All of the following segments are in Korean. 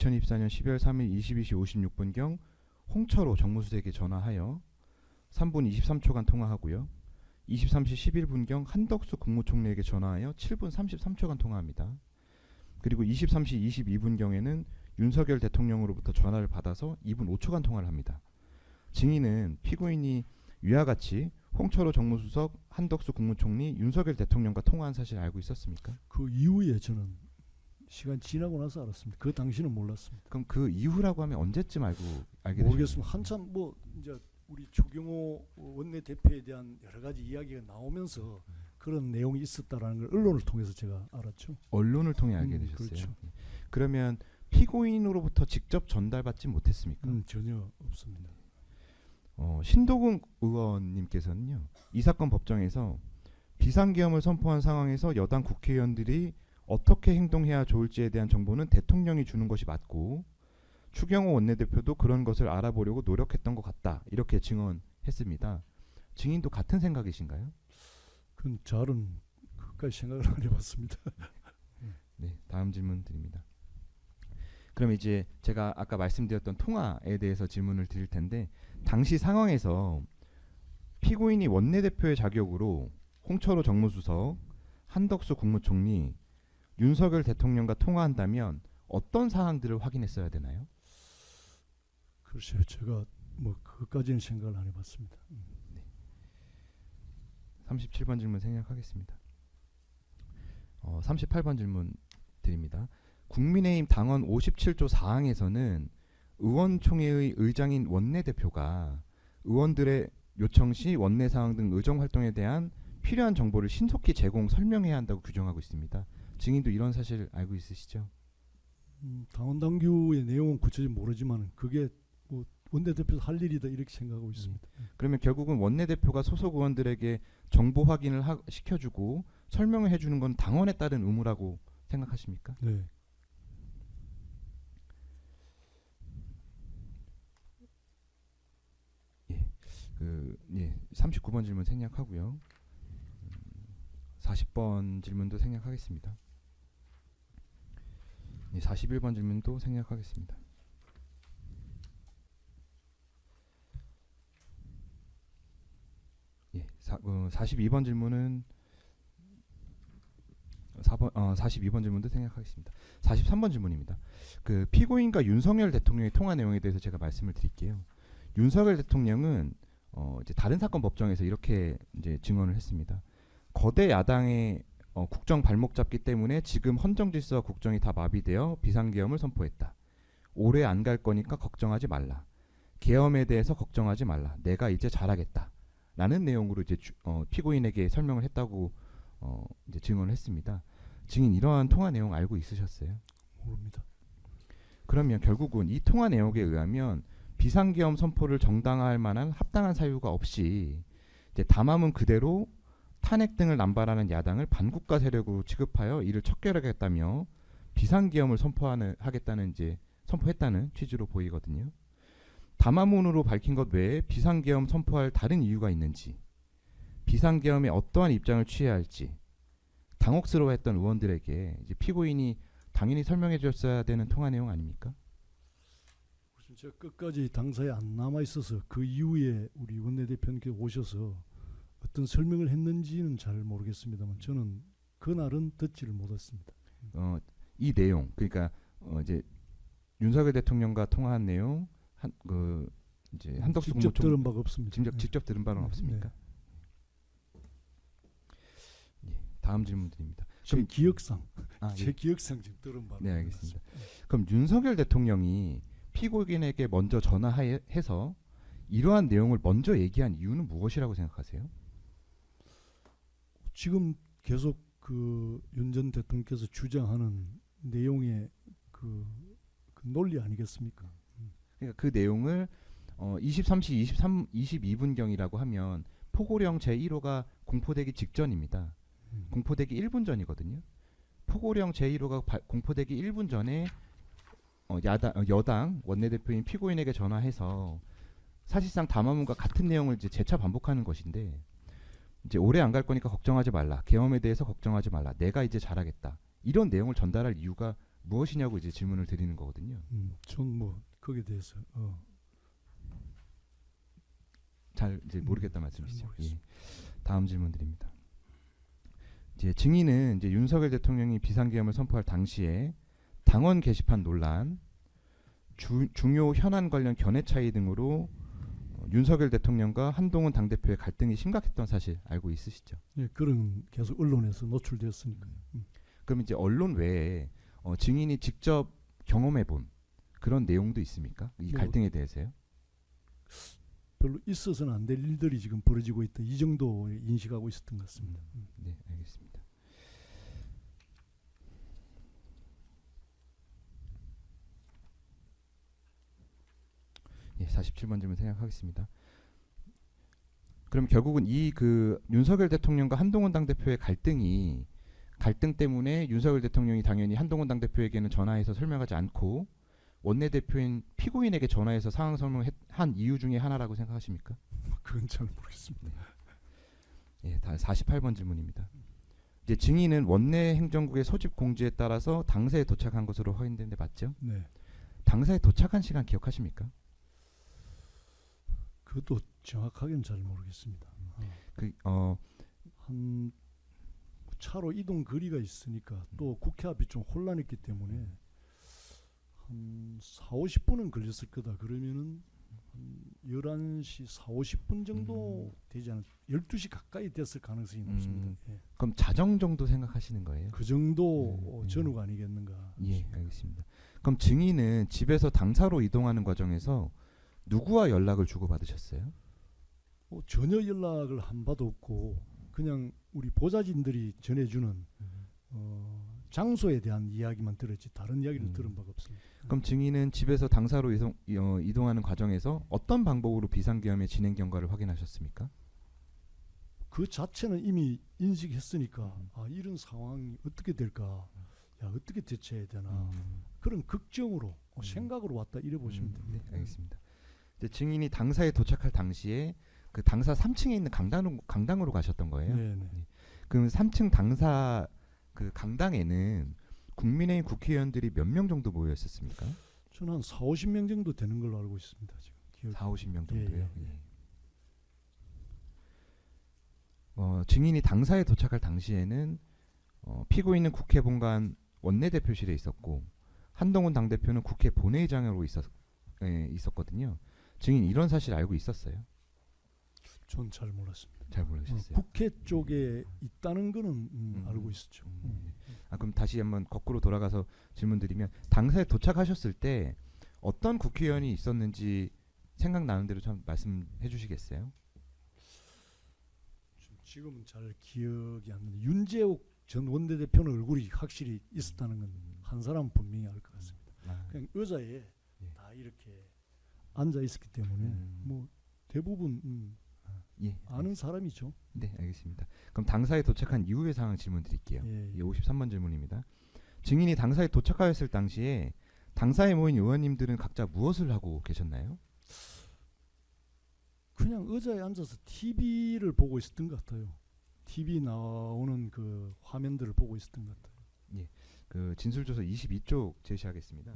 2024년 12월 3일 22시 56분경 홍철호 정무수석에게 전화하여 3분 23초간 통화하고요. 23시 11분경 한덕수 국무총리에게 전화하여 7분 33초간 통화합니다. 그리고 23시 22분경에는 윤석열 대통령으로부터 전화를 받아서 2분 5초간 통화를 합니다. 증인은 피고인이 위와 같이 홍철호 정무수석, 한덕수 국무총리, 윤석열 대통령과 통화한 사실을 알고 있었습니까? 그 이후에 저는 시간 지나고 나서 알았습니다. 그 당시는 몰랐습니다. 그럼 그 이후라고 하면 언제쯤 알게 되셨나요? 모르겠습니다. 한참 뭐 이제 우리 추경호 원내대표에 대한 여러 가지 이야기가 나오면서 그런 내용이 있었다라는 걸 언론을 통해서 제가 알았죠. 언론을 통해 알게 되셨어요. 그렇죠. 그러면 피고인으로부터 직접 전달받지 못했습니까? 전혀 없습니다. 신도국 의원님께서는요, 이 사건 법정에서 비상계엄을 선포한 상황에서 여당 국회의원들이 어떻게 행동해야 좋을지에 대한 정보는 대통령이 주는 것이 맞고 추경호 원내대표도 그런 것을 알아보려고 노력했던 것 같다, 이렇게 증언했습니다. 증인도 같은 생각이신가요? 그건 잘은 그까지 생각을 안 해봤습니다. 네, 다음 질문 드립니다. 그럼 이제 제가 아까 말씀드렸던 통화에 대해서 질문을 드릴 텐데, 당시 상황에서 피고인이 원내대표의 자격으로 홍철호 정무수석, 한덕수 국무총리, 윤석열 대통령과 통화한다면 어떤 사항들을 확인했어야 되나요? 글쎄요, 제가 뭐 그것까지는 생각을 안 해봤습니다. 37번 질문 생략하겠습니다. 38번 질문 드립니다. 국민의힘 당원 57조 4항에서는 의원총회의 의장인 원내대표가 의원들의 요청 시 원내 사항 등 의정 활동에 대한 필요한 정보를 신속히 제공 설명해야 한다고 규정하고 있습니다. 증인도 이런 사실 알고 있으시죠? 당원 당규의 내용은 구체적으로 모르지만 그게 뭐 원내대표에서 할 일이다 이렇게 생각하고 있습니다. 그러면 결국은 원내대표가 소속 의원들에게 정보 확인을 시켜주고 설명을 해주는 건 당원에 따른 의무라고 생각하십니까? 네. 예, 39번 질문 생략하고요. 40번 질문도 생략하겠습니다. 예, 41번 질문도 생략하겠습니다. 예, 42번 질문은 42번 질문도 생략하겠습니다. 43번 질문입니다. 그 피고인과 윤석열 대통령의 통화 내용에 대해서 제가 말씀을 드릴게요. 윤석열 대통령은 이제 다른 사건 법정에서 이렇게 이제 증언을 했습니다. 거대 야당의 국정 발목 잡기 때문에 지금 헌정 질서와 국정이 다 마비되어 비상계엄을 선포했다. 오래 안 갈 거니까 걱정하지 말라. 계엄에 대해서 걱정하지 말라. 내가 이제 잘하겠다. 라는 내용으로 이제 피고인에게 설명을 했다고 이제 증언을 했습니다. 증인 이러한 통화 내용 알고 있으셨어요? 모릅니다. 그러면 결국은 이 통화 내용에 의하면 비상계엄 선포를 정당화할 만한 합당한 사유가 없이 이제 담화문 그대로 탄핵 등을 남발하는 야당을 반국가 세력으로 취급하여 이를 척결하겠다며 비상계엄을 선포하겠다는 이제 선포했다는 취지로 보이거든요. 담화문으로 밝힌 것 외에 비상계엄 선포할 다른 이유가 있는지, 비상계엄에 어떠한 입장을 취해야 할지 당혹스러워했던 의원들에게 이제 피고인이 당연히 설명해 줬어야 되는 통화 내용 아닙니까? 제가 끝까지 당사에 안 남아 있어서 그 이후에 우리 원내대표님께 오셔서 어떤 설명을 했는지는 잘 모르겠습니다만 저는 그날은 듣지를 못했습니다. 이 내용, 그러니까 이제 윤석열 대통령과 통화한 내용, 이제 한덕수 직접 국무총리 들은 바가 없습니다. 직접 들은 바는 없습니까? 예, 다음 질문 드립니다. 제 기억상 예. 제 기억상 지금 들은 바는 네, 알겠습니다. 그럼 윤석열 대통령이 피고인에게 먼저 전화해서 이러한 내용을 먼저 얘기한 이유는 무엇이라고 생각하세요? 지금 계속 그 윤 전 대통령께서 주장하는 내용의 그 논리 아니겠습니까? 그러니까 그 내용을 23시 22분경이라고 하면 포고령 제1호가 공포되기 직전입니다. 공포되기 1분 전이거든요. 포고령 제1호가 공포되기 1분 전에 여당 원내대표인 피고인에게 전화해서 사실상 담화문과 같은 내용을 이제 재차 반복하는 것인데, 이제 오래 안 갈 거니까 걱정하지 말라. 계엄에 대해서 걱정하지 말라. 내가 이제 잘하겠다. 이런 내용을 전달할 이유가 무엇이냐고 이제 질문을 드리는 거거든요. 전 뭐 거기에 대해서 잘 이제 모르겠다 말씀이시죠. 모르겠습니다. 다음 질문 드립니다. 이제 증인은 이제 윤석열 대통령이 비상계엄을 선포할 당시에 당원 게시판 논란, 중요 현안 관련 견해 차이 등으로 윤석열 대통령과 한동훈 당대표의 갈등이 심각했던 사실 알고 있으시죠? 예, 그런 계속 언론에서 노출되었으니까. 그럼 이제 언론 외에 증인이 직접 경험해본 그런 내용도 있습니까? 이 뭐, 갈등에 대해서요? 별로 있어서는 안 될 일들이 지금 벌어지고 있다. 이 정도 인식하고 있었던 것 같습니다. 네, 알겠습니다. 예, 47번 질문 생각하겠습니다. 그럼 결국은 이 그 윤석열 대통령과 한동훈 당대표의 갈등 때문에 윤석열 대통령이 당연히 한동훈 당대표에게는 전화해서 설명하지 않고 원내대표인 피고인에게 전화해서 상황 설명한 이유 중에 하나라고 생각하십니까? 그건 잘 모르겠습니다. 예, 다 48번 질문입니다. 이제 증인은 원내 행정국의 소집 공지에 따라서 당사에 도착한 것으로 확인되는데 맞죠? 네, 당사에 도착한 시간 기억하십니까? 그것도 정확하게는 잘 모르겠습니다. 한 차로 이동 거리가 있으니까 또 국회 앞이 좀 혼란했기 때문에 한 4, 50분은 걸렸을 거다. 그러면은 한 11시 4, 50분 정도 되지 않았 12시 가까이 됐을 가능성이 높습니다. 예. 그럼 자정 정도 생각하시는 거예요? 그 정도 전후가 아니겠는가. 예, 알겠습니다. 그럼 증인은 집에서 당사로 이동하는 과정에서 누구와 연락을 주고받으셨어요? 전혀 연락을 한 바도 없고 그냥 우리 보좌진들이 전해주는 장소에 대한 이야기만 들었지 다른 이야기를 들은 바가 없습니다. 그럼 증인은 집에서 당사로 이동하는 과정에서 어떤 방법으로 비상계엄의 진행 경과를 확인하셨습니까? 그 자체는 이미 인식했으니까 이런 상황이 어떻게 될까, 야 어떻게 대처해야 되나 그런 걱정으로 생각으로 왔다 이래 보시면 됩니다. 네, 알겠습니다. 이제 증인이 당사에 도착할 당시에 그 당사 3층에 있는 강당으로 가셨던 거예요. 네네. 그럼 3층 당사 그 강당에는 국민의힘 국회의원들이 몇 명 정도 모여 있었습니까? 저는 한 4, 50명 정도 되는 걸로 알고 있습니다. 지금 기억이. 4, 50명 정도요. 예. 증인이 당사에 도착할 당시에는 피고인은 국회 본관 원내대표실에 있었고 한동훈 당대표는 국회 본회의장으로 있었거든요. 증인 이런 사실 알고 있었어요? 전 잘 몰랐습니다. 잘 모르셨어요. 국회 쪽에 있다는 거는 알고 있었죠. 그럼 다시 한번 거꾸로 돌아가서 질문드리면 당사에 도착하셨을 때 어떤 국회의원이 있었는지 생각나는 대로 좀 말씀해 주시겠어요? 지금은 잘 기억이 안 나는데 윤재욱 전 원내대표는 얼굴이 확실히 있었다는 건 한 사람은 분명히 알 것 같습니다. 그냥 의자에 다 이렇게 앉아 있었기 때문에 뭐 대부분 아는 사람이죠. 네, 알겠습니다. 그럼 당사에 도착한 이후의 상황 질문 드릴게요. 예. 53번 질문입니다. 증인이 당사에 도착하였을 당시에 당사에 모인 의원님들은 각자 무엇을 하고 계셨나요? 그냥 의자에 앉아서 TV를 보고 있었던 것 같아요. TV 나오는 그 화면들을 보고 있었던 것 같아요. 예, 그 진술조서 22쪽 제시하겠습니다.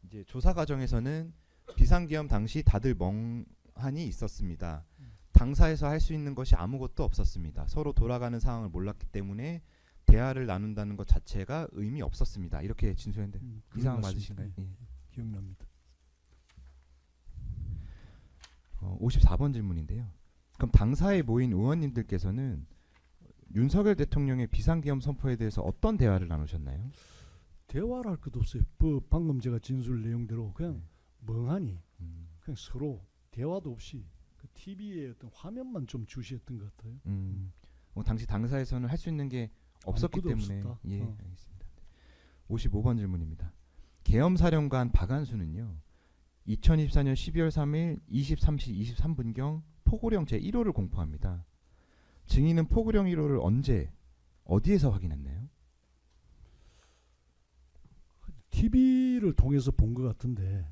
이제 조사 과정에서는 비상계엄 당시 다들 멍하니 있었습니다. 당사에서 할 수 있는 것이 아무것도 없었습니다. 서로 돌아가는 상황을 몰랐기 때문에 대화를 나눈다는 것 자체가 의미 없었습니다. 이렇게 진술했는데 이 상황 맞으신가요? 예. 기억납니다. 54번 질문인데요. 그럼 당사에 모인 의원님들께서는 윤석열 대통령의 비상계엄 선포에 대해서 어떤 대화를 나누셨나요? 대화를 할 것도 없어요. 방금 제가 진술 내용대로 그냥 멍하니 그냥 서로 대화도 없이 그 TV의 어떤 화면만 좀 주시했던 것 같아요. 당시 당사에서는 할 수 있는 게 없었기 때문에 없었다. 예, 알겠습니다. 55번 질문입니다. 계엄사령관 박안수는요. 2024년 12월 3일 23시 23분경 포고령 제1호를 공포합니다. 증인은 포고령 1호를 언제 어디에서 확인했나요? TV를 통해서 본 것 같은데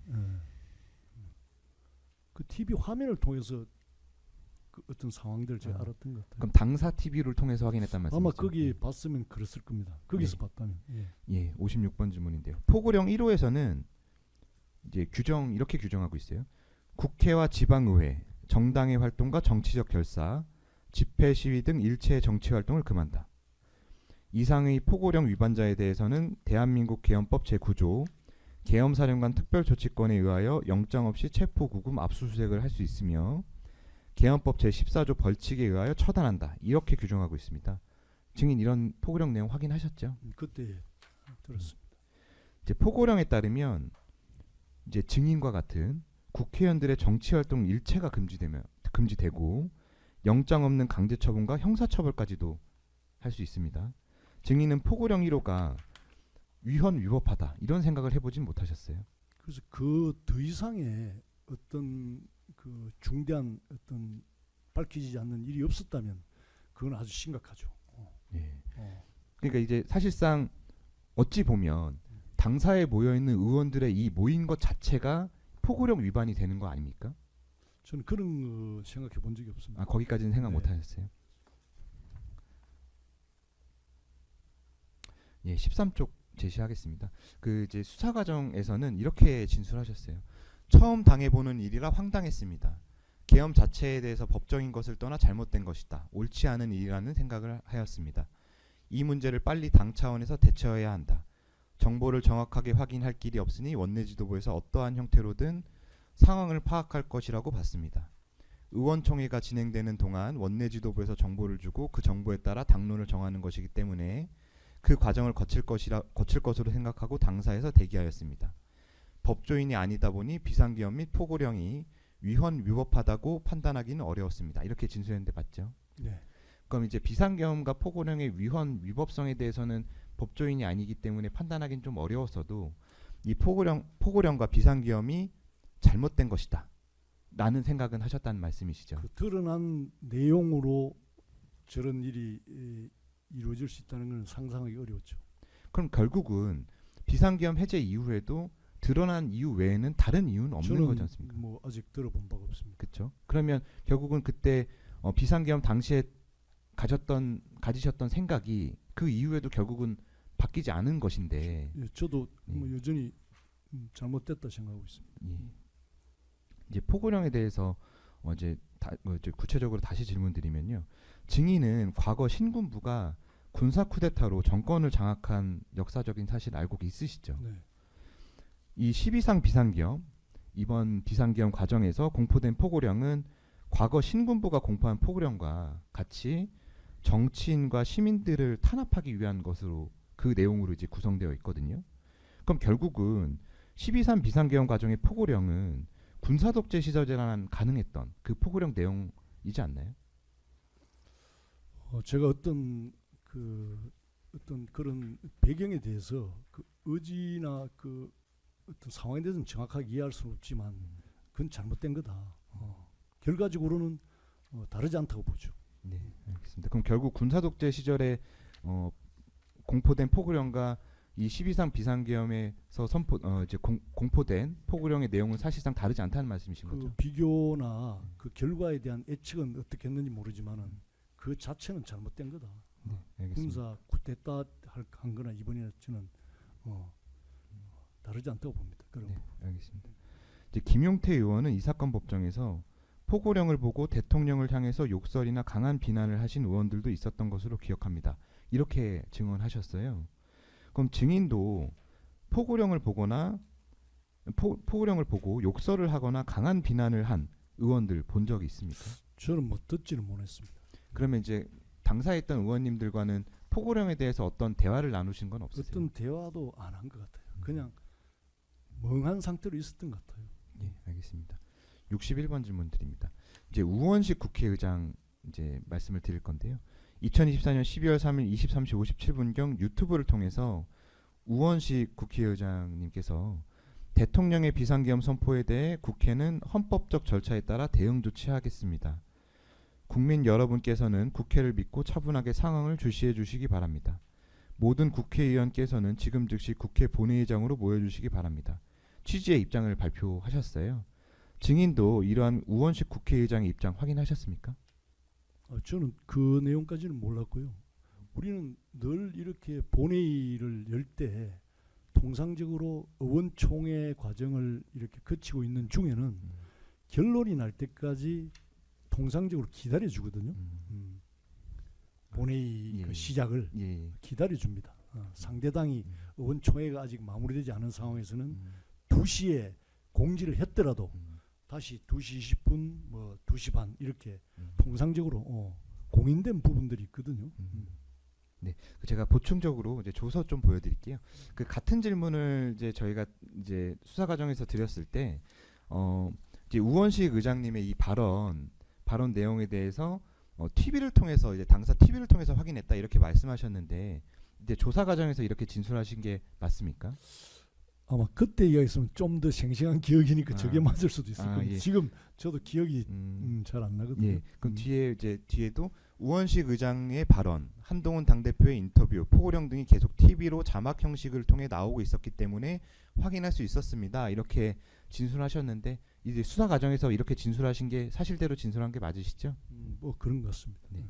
그 TV 화면을 통해서 그 어떤 상황들 제가 아. 알았던 것 같아요. 그럼 당사 TV를 통해서 확인했단 말씀이죠? 아마 거기 봤으면 그랬을 겁니다. 거기서 네. 봤다면. 예. 예, 56번 질문인데요. 포고령 1호에서는 이제 이렇게 규정하고 있어요. 국회와 지방의회, 정당의 활동과 정치적 결사, 집회, 시위 등 일체의 정치 활동을 금한다. 이상의 포고령 위반자에 대해서는 대한민국 계엄법 제9조 계엄사령관 특별조치권에 의하여 영장 없이 체포, 구금, 압수수색을 할 수 있으며 계엄법 제14조 벌칙에 의하여 처단한다. 이렇게 규정하고 있습니다. 증인 이런 포고령 내용 확인하셨죠? 그때 들었습니다. 이제 포고령에 따르면 이제 증인과 같은 국회의원들의 정치 활동 일체가 금지되고 영장 없는 강제 처분과 형사 처벌까지도 할 수 있습니다. 증인은 포고령 1호가 위헌 위법하다 이런 생각을 해보진 못하셨어요. 그래서 그 더 이상의 어떤 그 중대한 어떤 밝혀지지 않는 일이 없었다면 그건 아주 심각하죠. 예. 그러니까 이제 사실상 어찌 보면 당사에 모여 있는 의원들의 이 모인 것 자체가 포고령 위반이 되는 거 아닙니까? 저는 그런 거 생각해 본 적이 없습니다. 아, 거기까지는 생각 네. 못 하셨어요. 예, 13쪽 제시하겠습니다. 그 이제 수사 과정에서는 이렇게 진술하셨어요. 처음 당해보는 일이라 황당했습니다. 계엄 자체에 대해서 법적인 것을 떠나 잘못된 것이다. 옳지 않은 일이라는 생각을 하였습니다. 이 문제를 빨리 당 차원에서 대처해야 한다. 정보를 정확하게 확인할 길이 없으니 원내 지도부에서 어떠한 형태로든 상황을 파악할 것이라고 봤습니다. 의원총회가 진행되는 동안 원내 지도부에서 정보를 주고 그 정보에 따라 당론을 정하는 것이기 때문에 그 과정을 거칠 것으로 생각하고 당사에서 대기하였습니다. 법조인이 아니다 보니 비상계엄 및 포고령이 위헌 위법하다고 판단하기는 어려웠습니다. 이렇게 진술했는데 맞죠? 네. 그럼 이제 비상계엄과 포고령의 위헌 위법성에 대해서는 법조인이 아니기 때문에 판단하기는 좀 어려웠어도 이 포고령과 비상계엄이 잘못된 것이다 라는 생각은 하셨다는 말씀이시죠? 그 드러난 내용으로 저런 일이 이루어질 수 있다는 건 상상하기 어려웠죠. 그럼 결국은 비상계엄 해제 이후에도 드러난 이유 외에는 다른 이유는 없는 저는 거지 않습니까? 뭐 아직 들어본 바가 없습니다. 그렇죠. 그러면 결국은 그때 비상계엄 당시에 가지셨던 생각이 그 이후에도 결국은 바뀌지 않은 것인데 예, 저도 뭐 예. 여전히 잘못됐다 생각하고 있습니다. 예. 이제 포고령에 대해서 이제 구체적으로 다시 질문드리면요. 증인은 과거 신군부가 군사 쿠데타로 정권을 장악한 역사적인 사실 알고 있으시죠? 네. 이 12상 비상계엄 이번 비상계엄 과정에서 공포된 포고령은 과거 신군부가 공포한 포고령과 같이 정치인과 시민들을 탄압하기 위한 것으로 그 내용으로 이제 구성되어 있거든요. 그럼 결국은 12.3 비상계엄 과정의 포고령은 군사독재 시절에만 가능했던 그 포고령 내용이지 않나요? 제가 어떤 그런 배경에 대해서 그 의지나 그 어떤 상황에 대해서는 정확하게 이해할 수는 없지만 그건 잘못된 거다. 결과적으로는 다르지 않다고 보죠. 네, 알겠습니다. 그럼 결국 군사독재 시절에 공포된 포고령과 이 12.3 비상계엄에서 이제 공포된 포고령의 내용은 사실상 다르지 않다는 말씀이신 그 거죠? 비교나 그 결과에 대한 예측은 어떻게 했는지 모르지만은 그 자체는 잘못된 거다. 네, 알겠습니다. 군사 쿠데타 한 거나 이번이나 저는 다르지 않다고 봅니다. 그런 네, 부분. 알겠습니다. 이제 김용태 의원은 이 사건 법정에서 포고령을 보고 대통령을 향해서 욕설이나 강한 비난을 하신 의원들도 있었던 것으로 기억합니다. 이렇게 증언하셨어요. 그럼 증인도 포고령을 보거나 포고령을 보고 욕설을 하거나 강한 비난을 한 의원들 본 적이 있습니까? 저는 뭐 듣지는 못했습니다. 그러면 이제 당사에 있던 의원님들과는 포고령에 대해서 어떤 대화를 나누신 건 없으세요? 어떤 대화도 안 한 것 같아요. 그냥 멍한 상태로 있었던 것 같아요. 예, 알겠습니다. 61번 질문 드립니다. 이제 우원식 국회의장 이제 말씀을 드릴 건데요. 2024년 12월 3일 23시 57분경 유튜브를 통해서 우원식 국회의장님께서 대통령의 비상계엄 선포에 대해 국회는 헌법적 절차에 따라 대응 조치하겠습니다. 국민 여러분께서는 국회를 믿고 차분하게 상황을 주시해 주시기 바랍니다. 모든 국회의원께서는 지금 즉시 국회 본회의장으로 모여주시기 바랍니다. 취지의 입장을 발표하셨어요. 증인도 이러한 우원식 국회의장의 입장 확인하셨습니까? 저는 그 내용까지는 몰랐고요. 우리는 늘 이렇게 본회의를 열 때 통상적으로 의원총회 과정을 이렇게 거치고 있는 중에는 결론이 날 때까지 통상적으로 기다려 주거든요. 본회의 예. 그 시작을 예. 기다려 줍니다. 상대당이 의원총회가 아직 마무리되지 않은 상황에서는 2시에 공지를 했더라도 다시 2시 20분, 뭐 2시 반 이렇게 통상적으로 공인된 부분들이 있거든요. 네, 제가 보충적으로 이제 조서 좀 보여드릴게요. 그 같은 질문을 이제 저희가 이제 수사 과정에서 드렸을 때, 이제 우원식 의장님의 이 발언 내용에 대해서 TV를 통해서 이제 당사 TV를 통해서 확인했다 이렇게 말씀하셨는데, 이제 조사 과정에서 이렇게 진술하신 게 맞습니까? 아마 그때 이야기했으면 좀 더 생생한 기억이니까 저게 아. 맞을 수도 있을 겁니다. 예. 지금 저도 기억이 잘 안 나거든요. 예. 그럼 뒤에도 우원식 의장의 발언, 한동훈 당대표의 인터뷰, 포고령 등이 계속 TV로 자막 형식을 통해 나오고 있었기 때문에 확인할 수 있었습니다. 이렇게 진술하셨는데 이제 수사 과정에서 이렇게 진술하신 게 사실대로 진술한 게 맞으시죠? 뭐 그런 것 같습니다. 네.